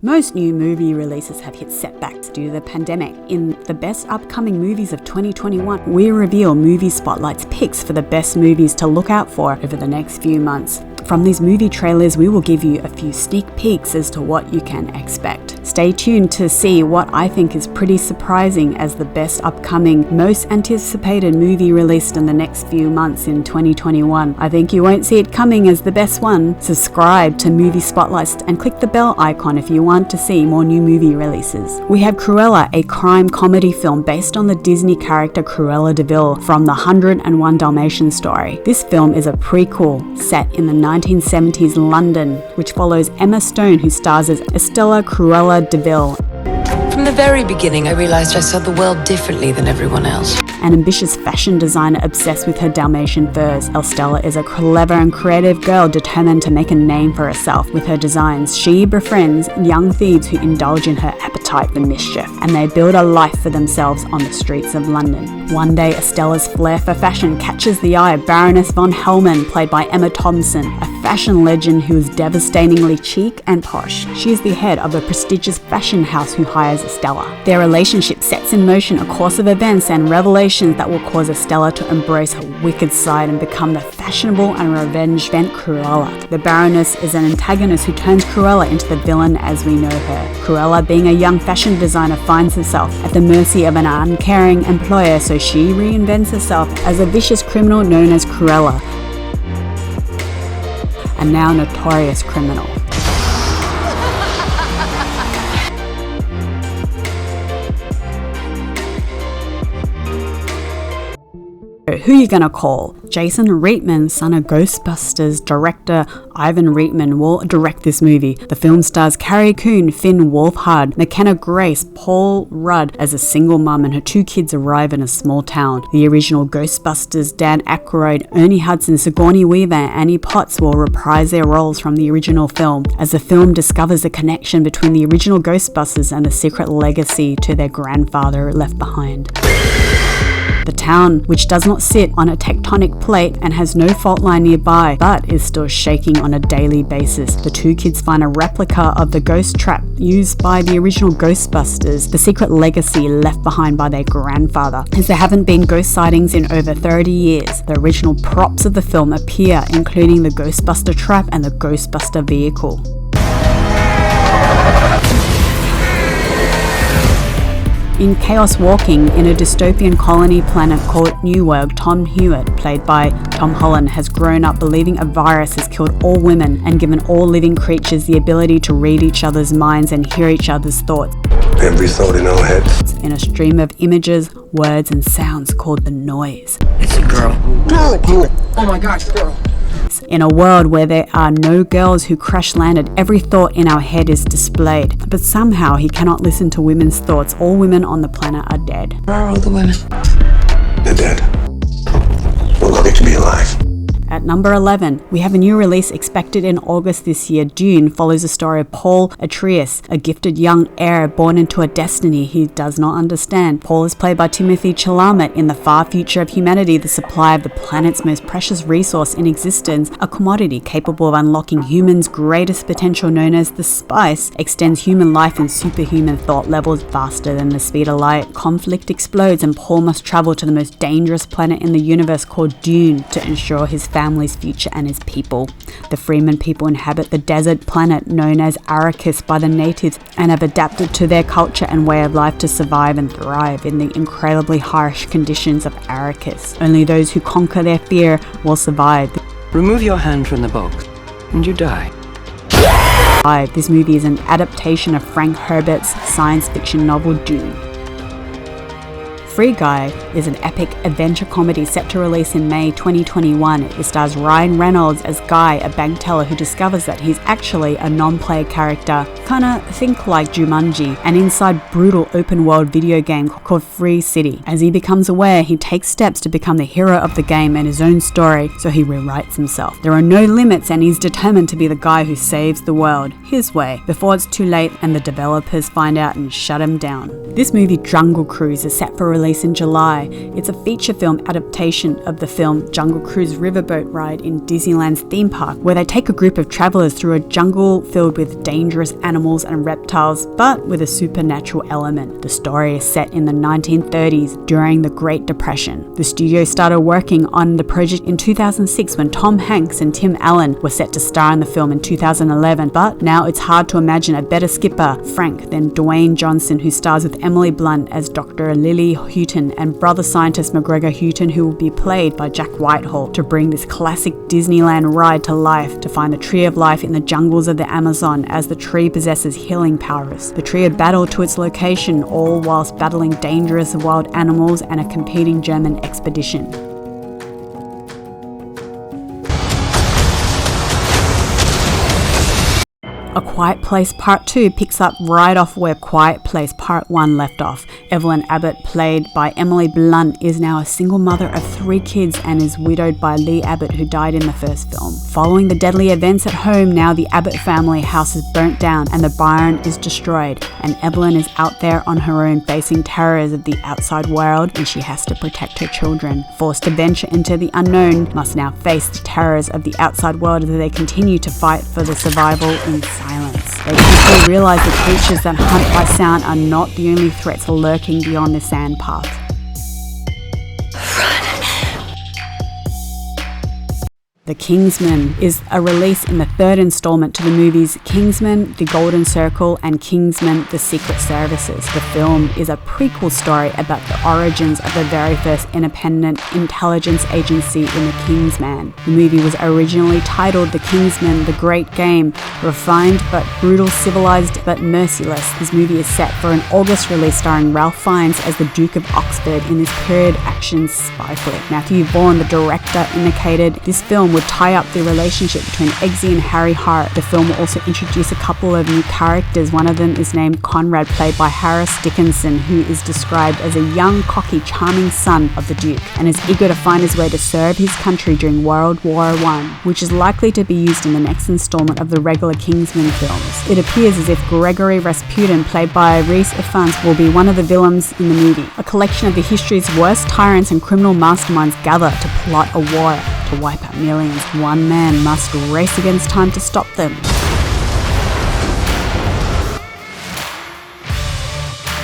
Most new movie releases have hit setbacks due to the pandemic. In the best upcoming movies of 2021, we reveal Movie Spotlight's picks for the best movies to look out for over the next few months. From these movie trailers, we will give you a few sneak peeks as to what you can expect. Stay tuned to see what I think is pretty surprising as the best upcoming, most anticipated movie released in the next few months in 2021. I think you won't see it coming as the best one. Subscribe to Movie Spotlights and click the bell icon if you want to see more new movie releases. We have Cruella, a crime comedy film based on the Disney character Cruella de Vil from the 101 Dalmatians story. This film is a prequel set in the 1970s London, which follows Emma Stone, who stars as Estella Cruella de Vil. From the very beginning, I realized I saw the world differently than everyone else. An ambitious fashion designer obsessed with her Dalmatian furs, Estella is a clever and creative girl determined to make a name for herself with her designs. She befriends young thieves who indulge in her appetite for mischief, and they build a life for themselves on the streets of London. One day, Estella's flair for fashion catches the eye of Baroness von Hellman, played by Emma Thompson, a fashion legend who is devastatingly chic and posh. She is the head of a prestigious fashion house who hires Estella. Their relationship sets in motion a course of events and revelations that will cause Estella to embrace her wicked side and become the fashionable and revenge-bent Cruella. The Baroness is an antagonist who turns Cruella into the villain as we know her. Cruella, being a young fashion designer, finds herself at the mercy of an uncaring employer, so she reinvents herself as a vicious criminal known as Cruella, a now notorious criminal. Who you gonna call? Jason Reitman, son of Ghostbusters director Ivan Reitman, will direct this movie. The film stars Carrie Coon, Finn Wolfhard, McKenna Grace, Paul Rudd as a single mum and her two kids arrive in a small town. The original Ghostbusters, Dan Aykroyd, Ernie Hudson, Sigourney Weaver, and Annie Potts will reprise their roles from the original film, as the film discovers a connection between the original Ghostbusters and the secret legacy to their grandfather left behind. The town, which does not sit on a tectonic plate and has no fault line nearby, but is still shaking on a daily basis. The two kids find a replica of the ghost trap used by the original Ghostbusters, the secret legacy left behind by their grandfather. As there haven't been ghost sightings in over 30 years, the original props of the film appear, including the Ghostbuster trap and the Ghostbuster vehicle. In Chaos Walking, in a dystopian colony planet called New World, Tom Hewitt, played by Tom Holland, has grown up believing a virus has killed all women and given all living creatures the ability to read each other's minds and hear each other's thoughts. Every thought in our heads. In a stream of images, words and sounds called the noise. It's a girl. Girl. Oh my gosh, girl. In a world where there are no girls who crash-landed, every thought in our head is displayed. But somehow he cannot listen to women's thoughts. All women on the planet are dead. Where are all the women? They're dead. We're lucky to be alive. At number 11, we have a new release expected in August this year. Dune follows the story of Paul Atreides, a gifted young heir born into a destiny he does not understand. Paul is played by Timothée Chalamet. In the far future of humanity, the supply of the planet's most precious resource in existence, a commodity capable of unlocking humans' greatest potential known as the spice, extends human life and superhuman thought levels faster than the speed of light. Conflict explodes and Paul must travel to the most dangerous planet in the universe called Dune to ensure his family's future and his people. The Freeman people inhabit the desert planet known as Arrakis by the natives and have adapted to their culture and way of life to survive and thrive in the incredibly harsh conditions of Arrakis. Only those who conquer their fear will survive. Remove your hand from the box, and you die. This movie is an adaptation of Frank Herbert's science fiction novel Dune. Free Guy is an epic adventure comedy set to release in May 2021. It stars Ryan Reynolds as Guy, a bank teller who discovers that he's actually a non-player character, kinda think like Jumanji, an inside brutal open-world video game called Free City. As he becomes aware, he takes steps to become the hero of the game and his own story, so he rewrites himself. There are no limits and he's determined to be the guy who saves the world, his way, before it's too late and the developers find out and shut him down. This movie Jungle Cruise is set for release release in July. It's a feature film adaptation of the film Jungle Cruise riverboat ride in Disneyland's theme park, where they take a group of travelers through a jungle filled with dangerous animals and reptiles, but with a supernatural element. The story is set in the 1930s during the Great Depression. The studio started working on the project in 2006 when Tom Hanks and Tim Allen were set to star in the film in 2011, but now it's hard to imagine a better skipper, Frank, than Dwayne Johnson, who stars with Emily Blunt as Dr. Lily Houghton and brother scientist McGregor Houghton, who will be played by Jack Whitehall, to bring this classic Disneyland ride to life, to find the tree of life in the jungles of the Amazon, as the tree possesses healing powers. The trio battle to its location, all whilst battling dangerous wild animals and a competing German expedition. A Quiet Place Part 2 picks up right off where Quiet Place Part 1 left off. Evelyn Abbott, played by Emily Blunt, is now a single mother of 3 kids and is widowed by Lee Abbott, who died in the first film. Following the deadly events at home, now the Abbott family house is burnt down and the barn is destroyed, and Evelyn is out there on her own facing terrors of the outside world, and she has to protect her children. Forced to venture into the unknown, must now face the terrors of the outside world as they continue to fight for the survival in silence. They quickly realise the creatures that hunt by sound are not the only threats lurking beyond the sand path. The Kingsman is a release in the 3rd installment to the movies Kingsman: The Golden Circle and Kingsman: The Secret Services. The film is a prequel story about the origins of the very first independent intelligence agency in the Kingsman. The movie was originally titled The Kingsman: The Great Game, refined but brutal, civilized but merciless. This movie is set for an August release starring Ralph Fiennes as the Duke of Oxford in this period action spy flick. Matthew Vaughn, the director, indicated this film would tie up the relationship between Eggsy and Harry Hart. The film will also introduce a couple of new characters. One of them is named Conrad, played by Harris Dickinson, who is described as a young, cocky, charming son of the Duke and is eager to find his way to serve his country during World War I, which is likely to be used in the next installment of the regular Kingsman films. It appears as if Gregory Rasputin, played by Rhys Ifans, will be one of the villains in the movie. A collection of the history's worst tyrants and criminal masterminds gather to plot a war to wipe out millions. One man must race against time to stop them.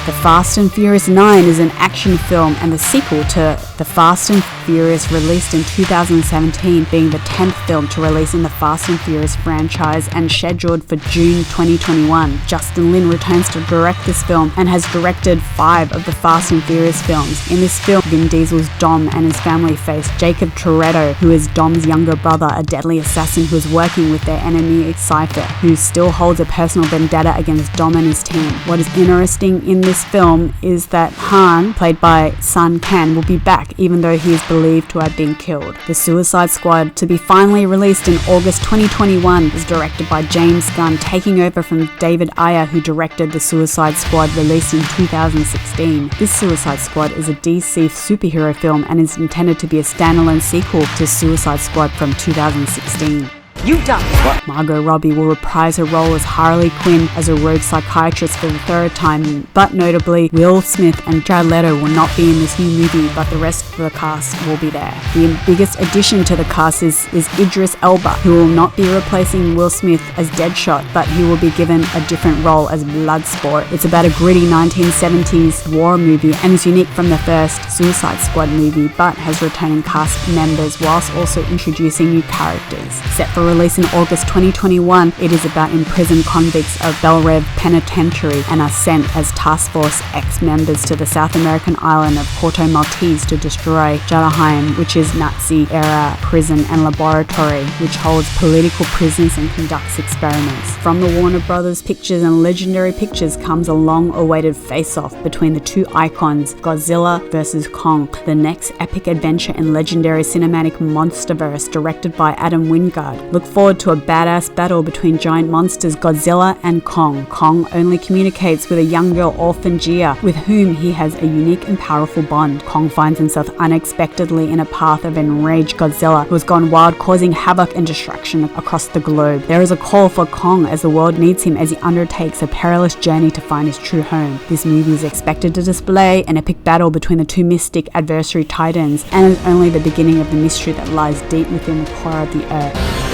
The Fast and Furious 9 is an action film and the sequel to The Fast and Furious, released in 2017, being the 10th film to release in the Fast and Furious franchise and scheduled for June 2021. Justin Lin returns to direct this film and has directed 5 of the Fast and Furious films. In this film, Vin Diesel's Dom and his family face Jacob Toretto, who is Dom's younger brother, a deadly assassin who is working with their enemy Cypher, who still holds a personal vendetta against Dom and his team. What is interesting in this film is that Han, played by Sun Khan, will be back even though he is believed to have been killed. The Suicide Squad, to be finally released in August 2021, is directed by James Gunn, taking over from David Ayer, who directed The Suicide Squad, released in 2016. This Suicide Squad is a DC superhero film and is intended to be a standalone sequel to Suicide Squad from 2016. You done what? Margot Robbie will reprise her role as Harley Quinn as a rogue psychiatrist for the 3rd time, but notably, Will Smith and Jared Leto will not be in this new movie, but the rest of the cast will be there. The biggest addition to the cast is Idris Elba, who will not be replacing Will Smith as Deadshot, but he will be given a different role as Bloodsport. It's about a gritty 1970s war movie and is unique from the first Suicide Squad movie, but has returning cast members whilst also introducing new characters. Set for release in August 2021, it is about imprisoned convicts of Belrev Penitentiary and are sent as Task Force X members to the South American island of Corto Maltese to destroy Jotunheim, which is Nazi-era prison and laboratory which holds political prisoners and conducts experiments. From the Warner Brothers Pictures and Legendary Pictures comes a long-awaited face-off between the two icons, Godzilla vs. Kong, the next epic adventure in legendary cinematic monsterverse directed by Adam Wingard. Look look forward to a badass battle between giant monsters Godzilla and Kong. Kong only communicates with a young girl orphan Gia, with whom he has a unique and powerful bond. Kong finds himself unexpectedly in a path of enraged Godzilla, who has gone wild, causing havoc and destruction across the globe. There is a call for Kong as the world needs him as he undertakes a perilous journey to find his true home. This movie is expected to display an epic battle between the two mystic adversary titans, and is only the beginning of the mystery that lies deep within the core of the earth.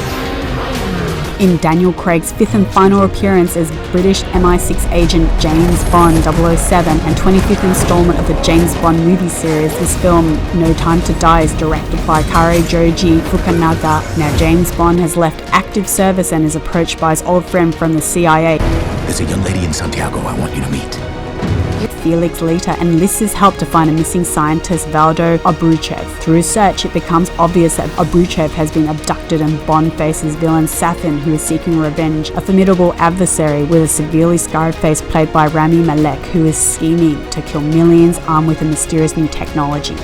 In Daniel Craig's fifth and final appearance as British MI6 agent James Bond 007 and 25th installment of the James Bond movie series, this film, No Time to Die, is directed by Kare Joji Fukunaga. Now, James Bond has left active service and is approached by his old friend from the CIA. There's a young lady in Santiago I want you to meet. Felix Leiter enlists his help to find a missing scientist, Valdo Obruchev. Through search, it becomes obvious that Obruchev has been abducted, and Bond faces villain Safin, who is seeking revenge, a formidable adversary with a severely scarred face played by Rami Malek, who is scheming to kill millions armed with a mysterious new technology.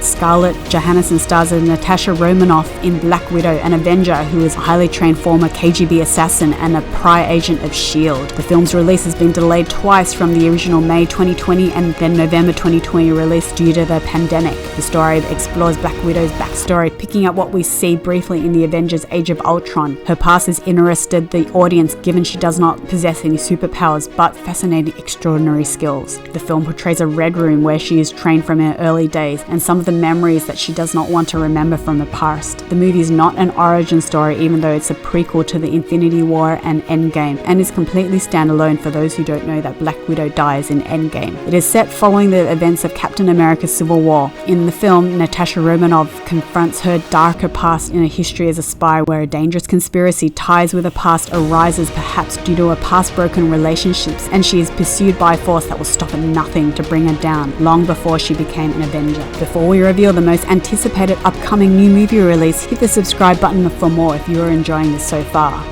Scarlett Johansson stars as Natasha Romanoff in Black Widow, an Avenger who is a highly trained former KGB assassin and a prior agent of S.H.I.E.L.D. The film's release has been delayed twice, from the original May 2020 and then November 2020 release due to the pandemic. The story explores Black Widow's backstory, picking up what we see briefly in the Avengers Age of Ultron. Her past has interested the audience given she does not possess any superpowers but fascinating extraordinary skills. The film portrays a red room where she is trained from her early days and some of the memories that she does not want to remember from the past. The movie is not an origin story, even though it's a prequel to the Infinity War and Endgame, and is completely standalone for those who don't know that Black Widow dies in Endgame. It is set following the events of Captain America's Civil War. In the film, Natasha Romanoff confronts her darker past in a history as a spy, where a dangerous conspiracy ties with a past arises, perhaps due to a past broken relationships, and she is pursued by a force that will stop at nothing to bring her down, long before she became an Avenger. Before we reveal the most anticipated upcoming new movie release, hit the subscribe button for more if you are enjoying this so far.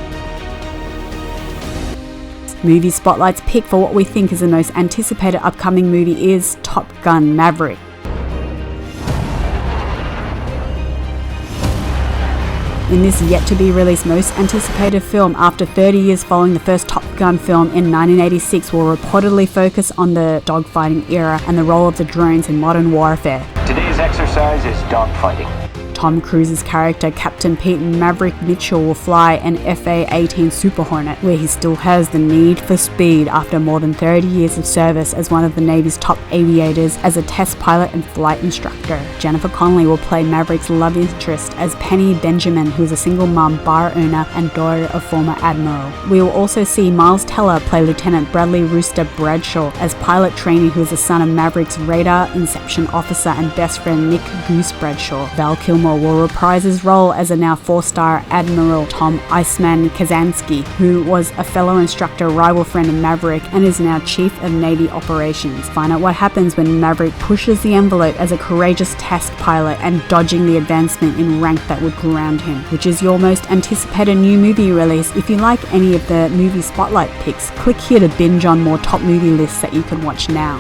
Movie Spotlight's pick for what we think is the most anticipated upcoming movie is Top Gun Maverick. In this yet-to-be-released most anticipated film, after 30 years following the first Top Gun film in 1986, will reportedly focus on the dogfighting era and the role of the drones in modern warfare. Today's exercise is dogfighting. Tom Cruise's character, Captain Pete Maverick Mitchell, will fly an FA-18 Super Hornet, where he still has the need for speed after more than 30 years of service as one of the Navy's top aviators as a test pilot and flight instructor. Jennifer Connelly will play Maverick's love interest as Penny Benjamin, who is a single mom, bar owner, and daughter of former admiral. We will also see Miles Teller play Lieutenant Bradley Rooster Bradshaw as pilot trainee, who is the son of Maverick's radar inception officer and best friend Nick Goose Bradshaw. Val Kilmer will reprise his role as a now 4-star Admiral Tom Iceman Kazansky, who was a fellow instructor, rival friend of Maverick, and is now Chief of Navy Operations. Find out what happens when Maverick pushes the envelope as a courageous test pilot and dodging the advancement in rank that would ground him. Which is your most anticipated new movie release? If you like any of the movie spotlight picks, click here to binge on more top movie lists that you can watch now.